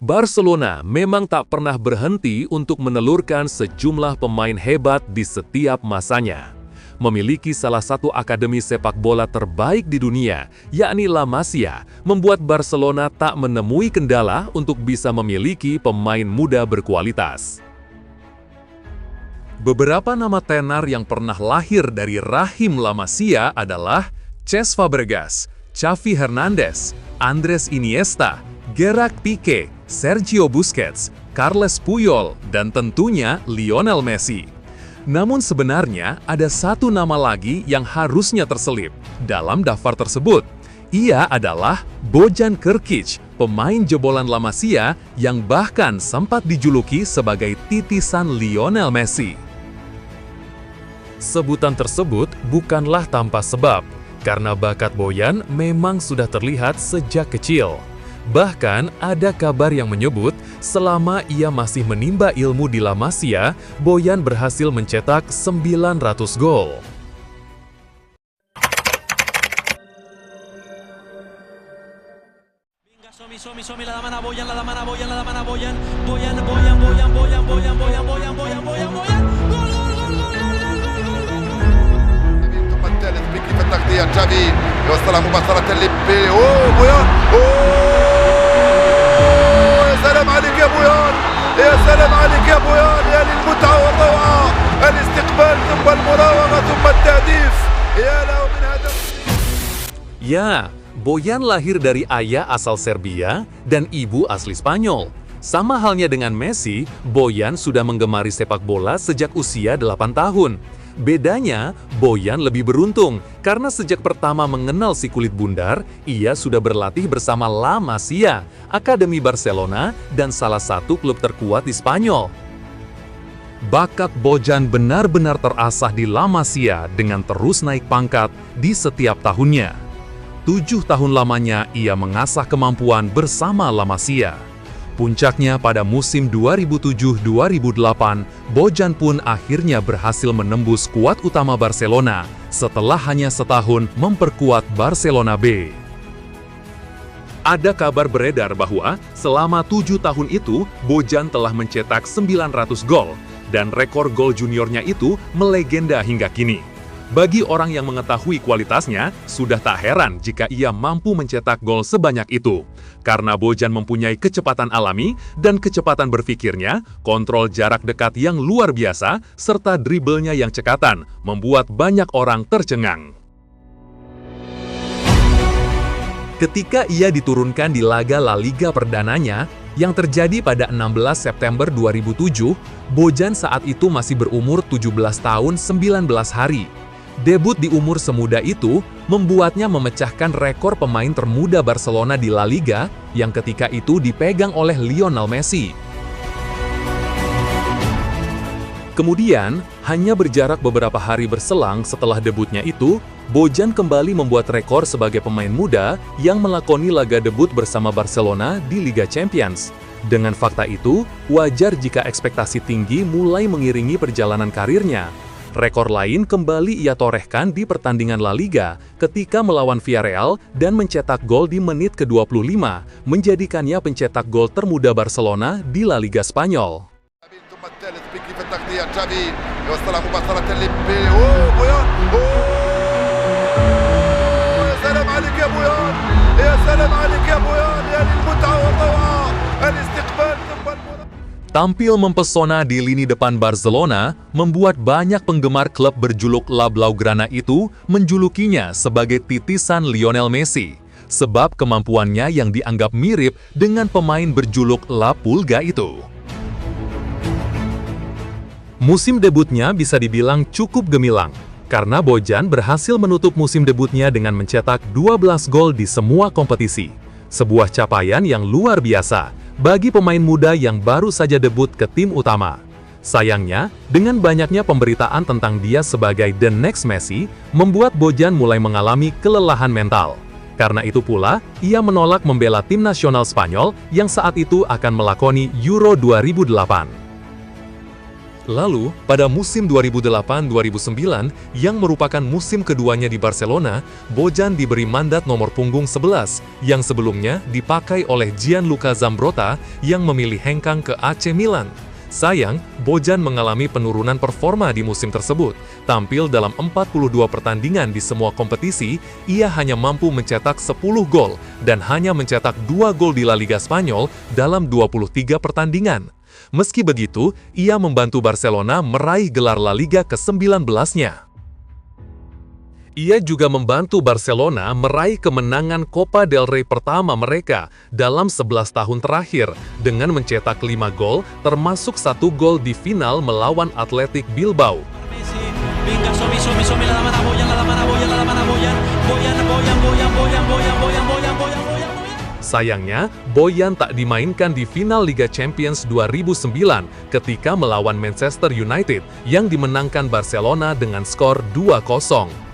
Barcelona memang tak pernah berhenti untuk menelurkan sejumlah pemain hebat di setiap masanya. Memiliki salah satu akademi sepak bola terbaik di dunia, yakni La Masia, membuat Barcelona tak menemui kendala untuk bisa memiliki pemain muda berkualitas. Beberapa nama tenar yang pernah lahir dari rahim La Masia adalah Cesc Fabregas, Xavi Hernandez, Andres Iniesta, Gerard Piqué, Sergio Busquets, Carles Puyol, dan tentunya Lionel Messi. Namun sebenarnya ada satu nama lagi yang harusnya terselip dalam daftar tersebut. Ia adalah Bojan Krkić, pemain jebolan La Masia yang bahkan sempat dijuluki sebagai titisan Lionel Messi. Sebutan tersebut bukanlah tanpa sebab, karena bakat Bojan memang sudah terlihat sejak kecil. Bahkan ada kabar yang menyebut selama ia masih menimba ilmu di La Masia, Bojan berhasil mencetak 900 gol. Xavi يوصلها مباشرة لبي بويان يا سلام عليك يا بويان يا سلام عليك يا بويان يا للمتعة والروعة الاستقبال ثم المراوغة ثم التهديف يا له من هدف. Ya, Bojan lahir dari ayah asal Serbia dan ibu asli Spanyol. Sama halnya dengan Messi, Bojan sudah menggemari sepak bola sejak usia 8 tahun. Bedanya, Bojan lebih beruntung karena sejak pertama mengenal si kulit bundar, ia sudah berlatih bersama La Masia, Akademi Barcelona, dan salah satu klub terkuat di Spanyol. Bakat Bojan benar-benar terasah di La Masia dengan terus naik pangkat di setiap tahunnya. 7 tahun lamanya ia mengasah kemampuan bersama La Masia. Puncaknya pada musim 2007-2008, Bojan pun akhirnya berhasil menembus skuad utama Barcelona setelah hanya setahun memperkuat Barcelona B. Ada kabar beredar bahwa selama 7 tahun itu, Bojan telah mencetak 900 gol, dan rekor gol juniornya itu melegenda hingga kini. Bagi orang yang mengetahui kualitasnya, sudah tak heran jika ia mampu mencetak gol sebanyak itu. Karena Bojan mempunyai kecepatan alami dan kecepatan berpikirnya, kontrol jarak dekat yang luar biasa, serta dribblenya yang cekatan, membuat banyak orang tercengang. Ketika ia diturunkan di laga La Liga perdananya, yang terjadi pada 16 September 2007, Bojan saat itu masih berumur 17 tahun 19 hari. Debut di umur semuda itu membuatnya memecahkan rekor pemain termuda Barcelona di La Liga yang ketika itu dipegang oleh Lionel Messi. Kemudian, hanya berjarak beberapa hari berselang setelah debutnya itu, Bojan kembali membuat rekor sebagai pemain muda yang melakoni laga debut bersama Barcelona di Liga Champions. Dengan fakta itu, wajar jika ekspektasi tinggi mulai mengiringi perjalanan karirnya. Rekor lain kembali ia torehkan di pertandingan La Liga ketika melawan Villarreal dan mencetak gol di menit ke-25, menjadikannya pencetak gol termuda Barcelona di La Liga Spanyol. Tampil mempesona di lini depan Barcelona, membuat banyak penggemar klub berjuluk La Blaugrana itu menjulukinya sebagai titisan Lionel Messi, sebab kemampuannya yang dianggap mirip dengan pemain berjuluk La Pulga itu. Musim debutnya bisa dibilang cukup gemilang, karena Bojan berhasil menutup musim debutnya dengan mencetak 12 gol di semua kompetisi. Sebuah capaian yang luar biasa bagi pemain muda yang baru saja debut ke tim utama. Sayangnya, dengan banyaknya pemberitaan tentang dia sebagai the next Messi, membuat Bojan mulai mengalami kelelahan mental. Karena itu pula, ia menolak membela tim nasional Spanyol yang saat itu akan melakoni Euro 2008. Lalu, pada musim 2008-2009, yang merupakan musim keduanya di Barcelona, Bojan diberi mandat nomor punggung 11, yang sebelumnya dipakai oleh Gianluca Zambrotta yang memilih hengkang ke AC Milan. Sayang, Bojan mengalami penurunan performa di musim tersebut. Tampil dalam 42 pertandingan di semua kompetisi, ia hanya mampu mencetak 10 gol dan hanya mencetak 2 gol di La Liga Spanyol dalam 23 pertandingan. Meski begitu, ia membantu Barcelona meraih gelar La Liga ke-19-nya. Ia juga membantu Barcelona meraih kemenangan Copa del Rey pertama mereka dalam 11 tahun terakhir dengan mencetak 5 gol, termasuk 1 gol di final melawan Athletic Bilbao. Sayangnya, Bojan tak dimainkan di final Liga Champions 2009 ketika melawan Manchester United yang dimenangkan Barcelona dengan skor 2-0.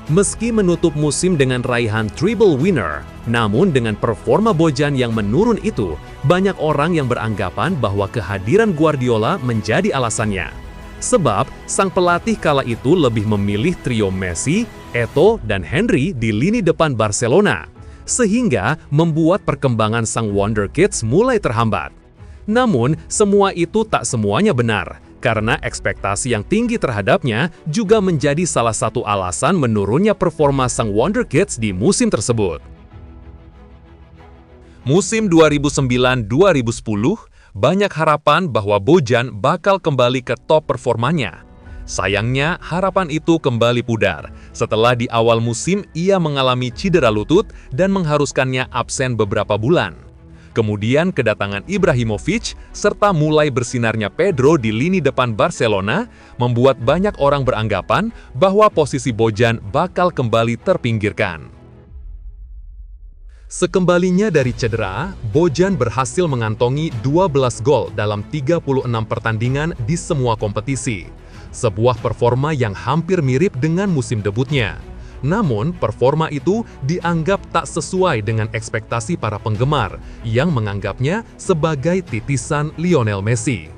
Meski menutup musim dengan raihan treble winner, namun dengan performa Bojan yang menurun itu, banyak orang yang beranggapan bahwa kehadiran Guardiola menjadi alasannya. Sebab, sang pelatih kala itu lebih memilih trio Messi, Eto'o, dan Henry di lini depan Barcelona, sehingga membuat perkembangan sang Wonderkids mulai terhambat. Namun, semua itu tak semuanya benar, karena ekspektasi yang tinggi terhadapnya juga menjadi salah satu alasan menurunnya performa sang Wonderkids di musim tersebut. Musim 2009-2010, banyak harapan bahwa Bojan bakal kembali ke top performanya. Sayangnya, harapan itu kembali pudar setelah di awal musim ia mengalami cedera lutut dan mengharuskannya absen beberapa bulan. Kemudian kedatangan Ibrahimovic serta mulai bersinarnya Pedro di lini depan Barcelona membuat banyak orang beranggapan bahwa posisi Bojan bakal kembali terpinggirkan. Sekembalinya dari cedera, Bojan berhasil mengantongi 12 gol dalam 36 pertandingan di semua kompetisi. Sebuah performa yang hampir mirip dengan musim debutnya. Namun, performa itu dianggap tak sesuai dengan ekspektasi para penggemar yang menganggapnya sebagai titisan Lionel Messi.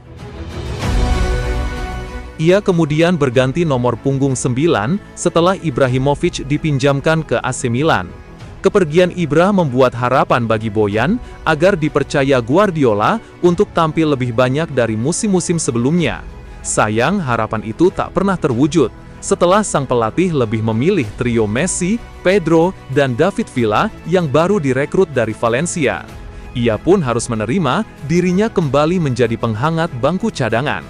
Ia kemudian berganti nomor punggung 9 setelah Ibrahimovic dipinjamkan ke AC Milan. Kepergian Ibra membuat harapan bagi Bojan agar dipercaya Guardiola untuk tampil lebih banyak dari musim-musim sebelumnya. Sayang, harapan itu tak pernah terwujud setelah sang pelatih lebih memilih trio Messi, Pedro, dan David Villa yang baru direkrut dari Valencia. Ia pun harus menerima dirinya kembali menjadi penghangat bangku cadangan.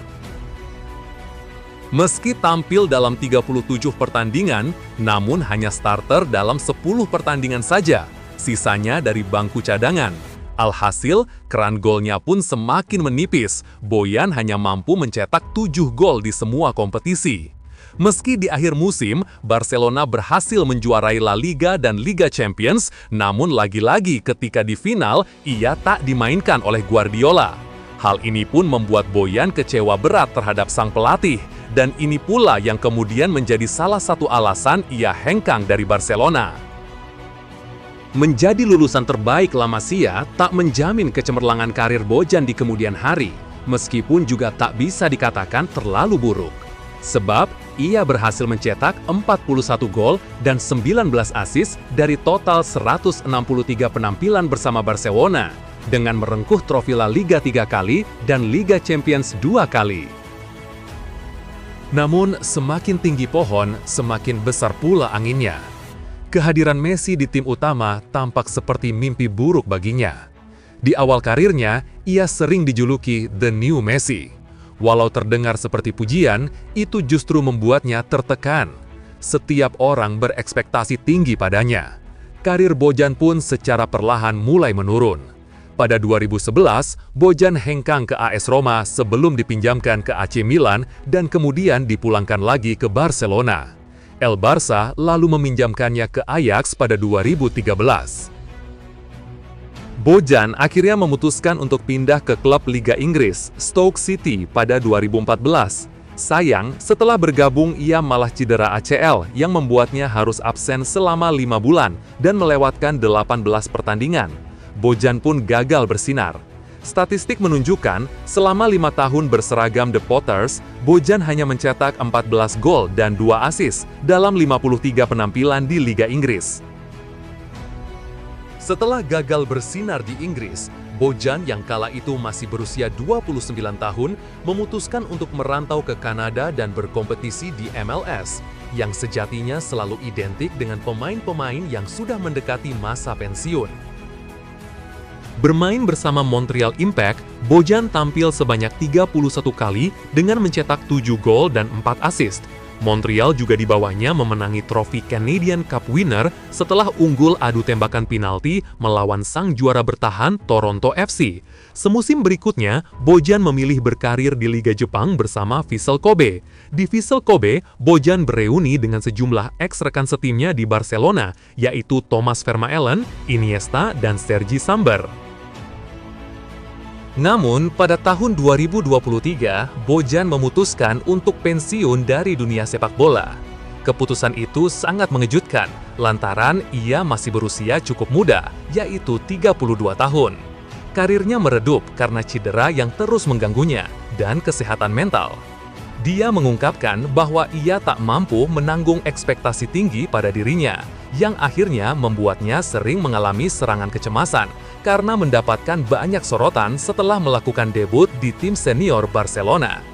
Meski tampil dalam 37 pertandingan, namun hanya starter dalam 10 pertandingan saja, sisanya dari bangku cadangan. Alhasil, keran golnya pun semakin menipis. Bojan hanya mampu mencetak 7 gol di semua kompetisi. Meski di akhir musim, Barcelona berhasil menjuarai La Liga dan Liga Champions, namun lagi-lagi ketika di final, ia tak dimainkan oleh Guardiola. Hal ini pun membuat Bojan kecewa berat terhadap sang pelatih, dan ini pula yang kemudian menjadi salah satu alasan ia hengkang dari Barcelona. Menjadi lulusan terbaik La Masia tak menjamin kecemerlangan karir Bojan di kemudian hari, meskipun juga tak bisa dikatakan terlalu buruk. Sebab, ia berhasil mencetak 41 gol dan 19 assist dari total 163 penampilan bersama Barcelona, dengan merengkuh trofi La Liga 3 kali dan Liga Champions 2 kali. Namun, semakin tinggi pohon, semakin besar pula anginnya. Kehadiran Messi di tim utama tampak seperti mimpi buruk baginya. Di awal karirnya, ia sering dijuluki The New Messi. Walau terdengar seperti pujian, itu justru membuatnya tertekan. Setiap orang berekspektasi tinggi padanya. Karir Bojan pun secara perlahan mulai menurun. Pada 2011, Bojan hengkang ke AS Roma sebelum dipinjamkan ke AC Milan dan kemudian dipulangkan lagi ke Barcelona. El Barça lalu meminjamkannya ke Ajax pada 2013. Bojan akhirnya memutuskan untuk pindah ke klub Liga Inggris, Stoke City, pada 2014. Sayang, setelah bergabung ia malah cedera ACL yang membuatnya harus absen selama 5 bulan dan melewatkan 18 pertandingan. Bojan pun gagal bersinar. Statistik menunjukkan, selama 5 tahun berseragam The Potters, Bojan hanya mencetak 14 gol dan 2 assist dalam 53 penampilan di Liga Inggris. Setelah gagal bersinar di Inggris, Bojan yang kala itu masih berusia 29 tahun memutuskan untuk merantau ke Kanada dan berkompetisi di MLS, yang sejatinya selalu identik dengan pemain-pemain yang sudah mendekati masa pensiun. Bermain bersama Montreal Impact, Bojan tampil sebanyak 31 kali dengan mencetak 7 gol dan 4 assist. Montreal juga dibawanya memenangi trofi Canadian Cup Winner setelah unggul adu tembakan penalti melawan sang juara bertahan Toronto FC. Semusim berikutnya, Bojan memilih berkarir di Liga Jepang bersama Vissel Kobe. Di Vissel Kobe, Bojan bereuni dengan sejumlah ex-rekan setimnya di Barcelona, yaitu Thomas Vermaelen, Iniesta, dan Sergi Samper. Namun, pada tahun 2023, Bojan memutuskan untuk pensiun dari dunia sepak bola. Keputusan itu sangat mengejutkan, lantaran ia masih berusia cukup muda, yaitu 32 tahun. Karirnya meredup karena cedera yang terus mengganggunya, dan kesehatan mental. Dia mengungkapkan bahwa ia tak mampu menanggung ekspektasi tinggi pada dirinya, yang akhirnya membuatnya sering mengalami serangan kecemasan karena mendapatkan banyak sorotan setelah melakukan debut di tim senior Barcelona.